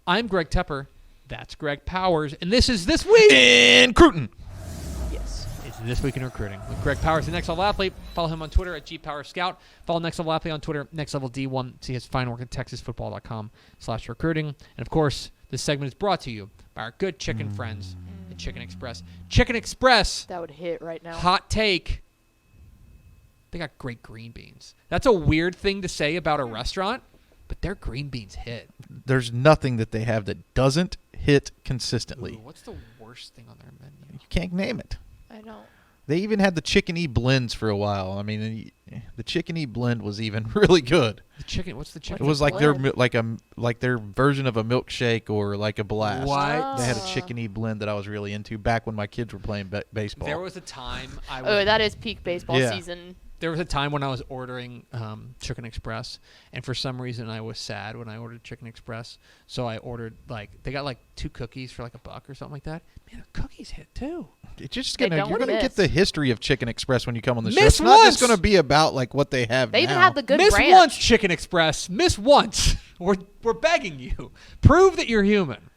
I'm Greg Tepper. That's Greg Powers. And this is This Week in Cruton. Yes, it's This Week in Recruiting with Greg Powers, the Next Level Athlete. Follow him on Twitter at GPowerScout. Follow Next Level Athlete on Twitter, Next Level D1. See his fine work at TexasFootball.com/recruiting. And, of course, this segment is brought to you by our good chicken friends at Chicken Express. Chicken Express. That would hit right now. Hot take. They got great green beans. That's a weird thing to say about a restaurant, but their green beans hit. There's nothing that they have that doesn't hit consistently. Ooh, what's the worst thing on their menu? You can't name it. I don't. They even had the Chicken E blends for a while. I mean, the Chicken E blend was even really good. The chicken. What's the chicken? It was like their their version of a milkshake or like a blast. What? They had a Chicken E blend that I was really into back when my kids were playing baseball. There was a time that is peak baseball season. There was a time when I was ordering Chicken Express, and for some reason I was sad when I ordered Chicken Express. So I ordered they got 2 cookies for $1 or something like that. Man, the cookies hit too. It's just You're gonna get the history of Chicken Express when you come on the show. Miss It's not once! just gonna be about what they have They now. even have the good Miss ranch. once, Chicken Express. Miss once. We're begging you. Prove that you're human.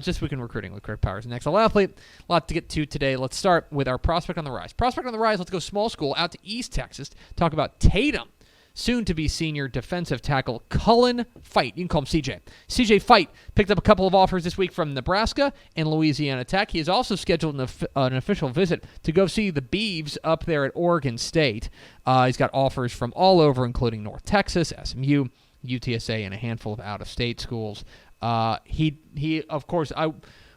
Just Week in Recruiting with Greg Powers, Next Level Athlete. A lot to get to today. Let's start with our Prospect on the Rise. Prospect on the Rise, let's go small school out to East Texas. Talk about Tatum, soon-to-be senior defensive tackle Cullen Fight. You can call him CJ. CJ Fight picked up a couple of offers this week from Nebraska and Louisiana Tech. He has also scheduled an official visit to go see the Beavs up there at Oregon State. He's got offers from all over, including North Texas, SMU, UTSA, and a handful of out-of-state schools. He of course,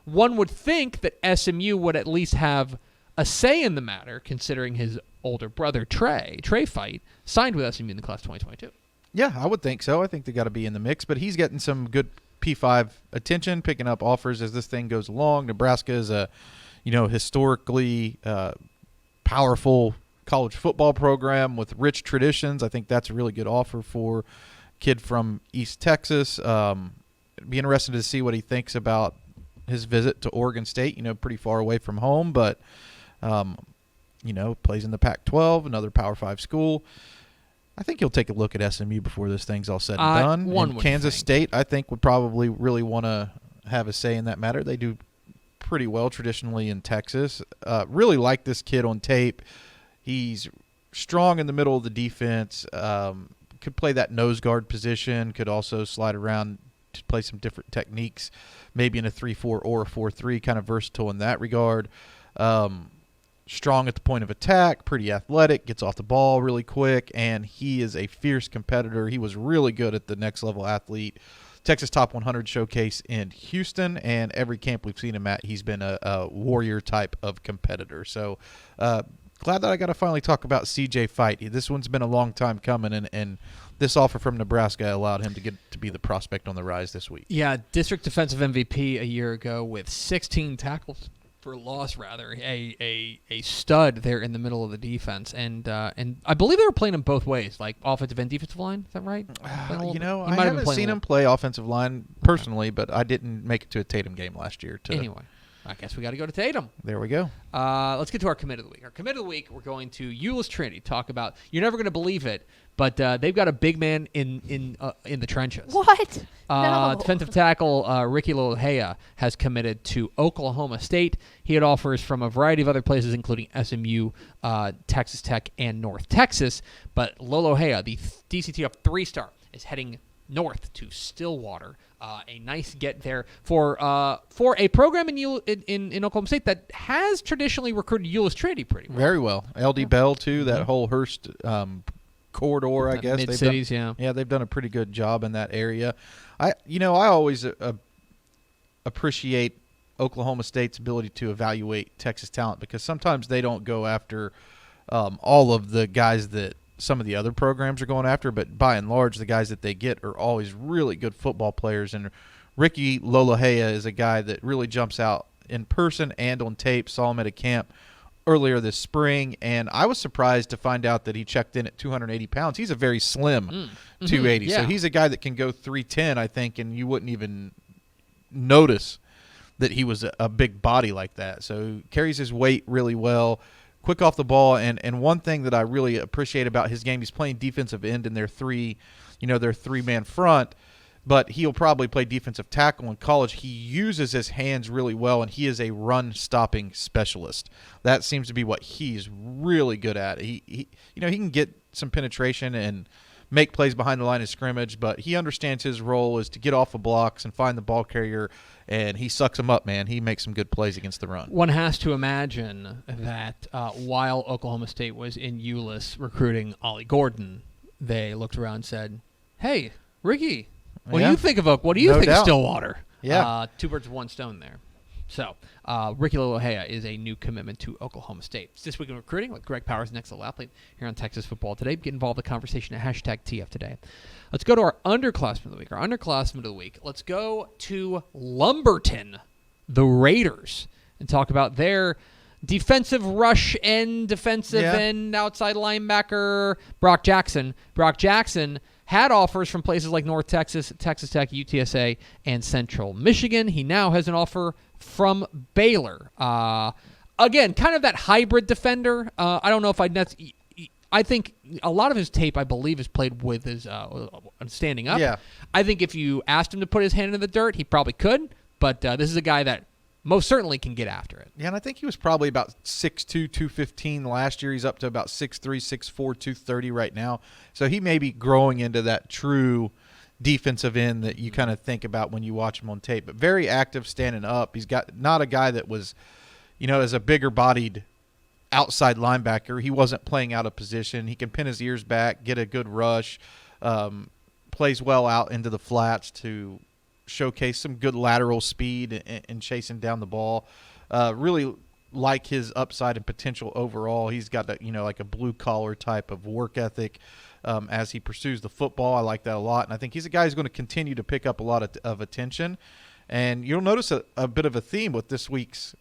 one would think that SMU would at least have a say in the matter, considering his older brother Trey Fight signed with SMU in the class 2022. Yeah, I would think so. I think they got to be in the mix, but he's getting some good P5 attention, picking up offers as this thing goes along. Nebraska is a, historically powerful college football program with rich traditions. I think that's a really good offer for a kid from East Texas. It'd be interesting to see what he thinks about his visit to Oregon State, pretty far away from home, but, plays in the Pac-12, another Power 5 school. I think he'll take a look at SMU before this thing's all said and done. And Kansas State, I think, would probably really want to have a say in that matter. They do pretty well traditionally in Texas. Really like this kid on tape. He's strong in the middle of the defense, could play that nose guard position, could also slide around to play some different techniques, maybe in a 3-4 or a 4-3, kind of versatile in that regard. Strong at the point of attack, pretty athletic, gets off the ball really quick, and he is a fierce competitor. He was really good at the Next Level Athlete Texas Top 100 Showcase in Houston, and every camp we've seen him at, he's been a warrior type of competitor. So glad that I got to finally talk about CJ Fight. This one's been a long time coming, and this offer from Nebraska allowed him to get to be the prospect on the rise this week. Yeah, district defensive MVP a year ago with 16 tackles for loss, rather. A stud there in the middle of the defense. And I believe they were playing him both ways, like offensive and defensive line. Is that right? I haven't seen him play offensive line personally, but I didn't make it to a Tatum game last year. Anyway, I guess we got to go to Tatum. There we go. Let's get to our commit of the week. Our commit of the week, we're going to Euless Trinity. Talk about, you're never going to believe it, but they've got a big man in the trenches. What? No. Defensive tackle Ricky Lahey has committed to Oklahoma State. He had offers from a variety of other places, including SMU, Texas Tech, and North Texas. But Lahey, the DCTF 3-star, is heading north to Stillwater. A nice get there for a program in Oklahoma State that has traditionally recruited Euless Trinity pretty well. Very well. LD Bell, too, that whole Hearst corridor, I guess. Mid-cities, yeah. Yeah, they've done a pretty good job in that area. I always appreciate Oklahoma State's ability to evaluate Texas talent because sometimes they don't go after all of the guys that some of the other programs are going after, but by and large, the guys that they get are always really good football players. And Ricky Lahey is a guy that really jumps out in person and on tape. Saw him at a camp earlier this spring, and I was surprised to find out that he checked in at 280 pounds. He's a very slim 280, yeah. So he's a guy that can go 310, I think, and you wouldn't even notice that he was a big body like that. So he carries his weight really well. Quick off the ball, and one thing that I really appreciate about his game, he's playing defensive end in their three-man front. but he'll probably play defensive tackle in college. He uses his hands really well, and he is a run-stopping specialist. That seems to be what he's really good at. He can get some penetration and make plays behind the line of scrimmage, but he understands his role is to get off of blocks and find the ball carrier, and he sucks them up, man. He makes some good plays against the run. One has to imagine that while Oklahoma State was in Euless recruiting Ollie Gordon, they looked around and said, "Hey, Ricky, what do you think of What do you think of Stillwater?" Yeah. Two birds with one stone there. So, Ricky Lahey is a new commitment to Oklahoma State. It's This Week in Recruiting with Greg Powers, Next Level Athlete, here on Texas Football Today. Get involved in the conversation at #TF Today. Let's go to our underclassmen of the week. Our underclassmen of the week. Let's go to Lumberton, the Raiders, and talk about their defensive rush end, defensive end, outside linebacker, Brock Jackson. Brock Jackson had offers from places like North Texas, Texas Tech, UTSA, and Central Michigan. He now has an offer from Baylor. Again, kind of that hybrid defender. I don't know if I think a lot of his tape, I believe, is played with his standing up. Yeah. I think if you asked him to put his hand in the dirt, he probably could. But this is a guy that most certainly can get after it. Yeah, and I think he was probably about 6'2", 215 last year. He's up to about 6'3", 6'4", 230 right now. So he may be growing into that true defensive end that you kind of think about when you watch him on tape. But very active standing up. He's not a guy that was, as a bigger-bodied outside linebacker. He wasn't playing out of position. He can pin his ears back, get a good rush, plays well out into the flats to showcase some good lateral speed and chasing down the ball. Really like his upside and potential overall. He's got like a blue collar type of work ethic as he pursues the football. I like that a lot, and I think he's a guy who's going to continue to pick up a lot of attention. And you'll notice a bit of a theme with this week's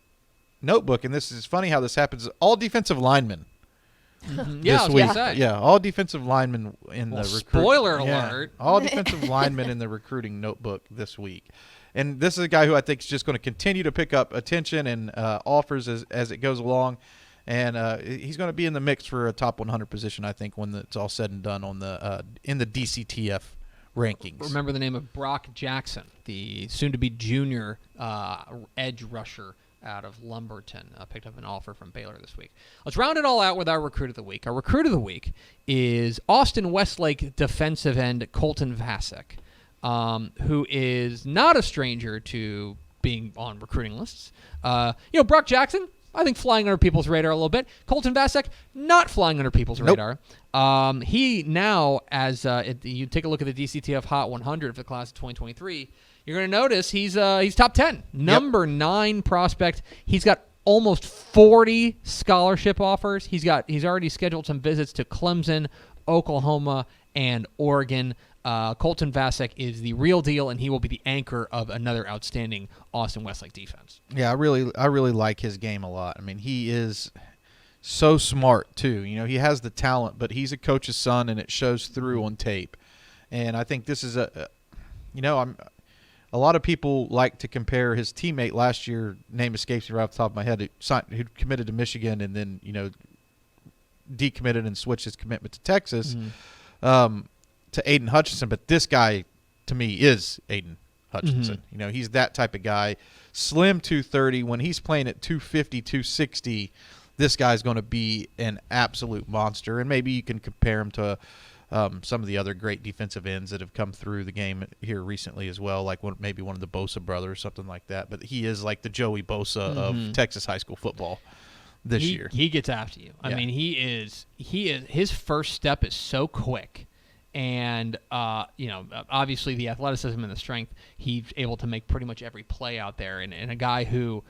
notebook, and this is funny how this happens. All defensive linemen. This week. Yeah, all defensive linemen in the spoiler alert. All defensive linemen in the recruiting notebook this week. And this is a guy who I think is just going to continue to pick up attention and offers as it goes along. And he's going to be in the mix for a top 100 position, I think, when it's all said and done on in the DCTF rankings. Remember the name of Brock Jackson, the soon-to-be junior edge rusher out of Lumberton. Picked up an offer from Baylor this week. Let's round it all out with our recruit of the week. Our recruit of the week is Austin Westlake defensive end Colton Vasek, who is not a stranger to being on recruiting lists. Brock Jackson, I think flying under people's radar a little bit. Colton Vasek, not flying under people's radar. He now, as you take a look at the DCTF Hot 100 for the class of 2023, you're going to notice he's top 10, number 9 prospect. He's got almost 40 scholarship offers. He's already scheduled some visits to Clemson, Oklahoma, and Oregon. Colton Vasek is the real deal, and he will be the anchor of another outstanding Austin Westlake defense. Yeah, I really like his game a lot. I mean, he is so smart too. He has the talent, but he's a coach's son, and it shows through on tape. And I think this is a lot of people like to compare his teammate last year, name escapes me right off the top of my head, who committed to Michigan and then, decommitted and switched his commitment to Texas, to Aiden Hutchinson. But this guy, to me, is Aiden Hutchinson. He's that type of guy. Slim 230. When he's playing at 250, 260, this guy's going to be an absolute monster. And maybe you can compare him to some of the other great defensive ends that have come through the game here recently as well, like maybe one of the Bosa brothers, something like that. But he is like the Joey Bosa of Texas high school football this year. He gets after you. I mean, he is his first step is so quick. And, obviously the athleticism and the strength, he's able to make pretty much every play out there. And a guy who,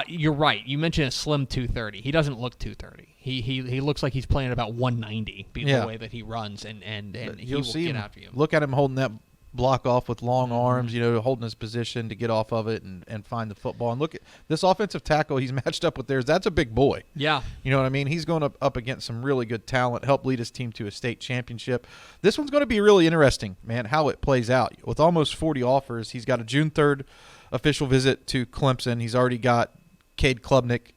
you're right, you mentioned a slim 230. He doesn't look 230. He looks like he's playing about 190 the way that he runs, and he will get after you. Look at him holding that block off with long arms, holding his position to get off of it and find the football. And look at this offensive tackle he's matched up with theirs. That's a big boy. Yeah. You know what I mean? He's going up against some really good talent, helped lead his team to a state championship. This one's going to be really interesting, man, how it plays out. With almost 40 offers, he's got a June 3rd official visit to Clemson. He's already got Cade Klubnik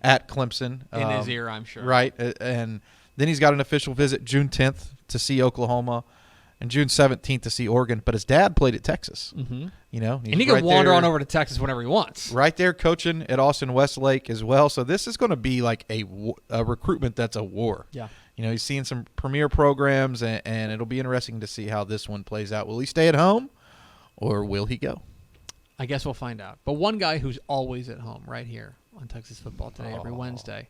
at Clemson. In his ear, I'm sure. Right. And then he's got an official visit June 10th to see Oklahoma. and June 17th to see Oregon. But his dad played at Texas. Mm-hmm. You know, and he can wander on over to Texas whenever he wants. Right there coaching at Austin Westlake as well. So this is going to be like a recruitment that's a war. Yeah. You know, he's seeing some premier programs, and it'll be interesting to see how this one plays out. Will he stay at home, or will he go? I guess we'll find out. But one guy who's always at home right here on Texas Football Today every Wednesday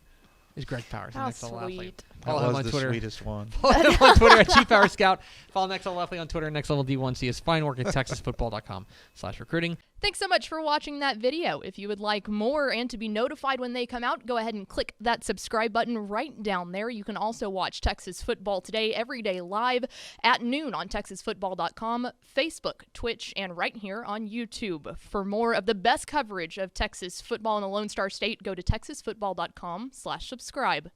is Greg Powers. How Next Level Athlete. sweet. That Follow him was on the Twitter. sweetest one. Follow him on Twitter at Chief Power Scout. Follow Next Level Athlete on Twitter and Next Level D1. See his fine work at TexasFootball.com/recruiting. Thanks so much for watching that video. If you would like more and to be notified when they come out, go ahead and click that subscribe button right down there. You can also watch Texas Football Today every day live at noon on TexasFootball.com, Facebook, Twitch, and right here on YouTube. For more of the best coverage of Texas football in the Lone Star State, go to TexasFootball.com/subscribe.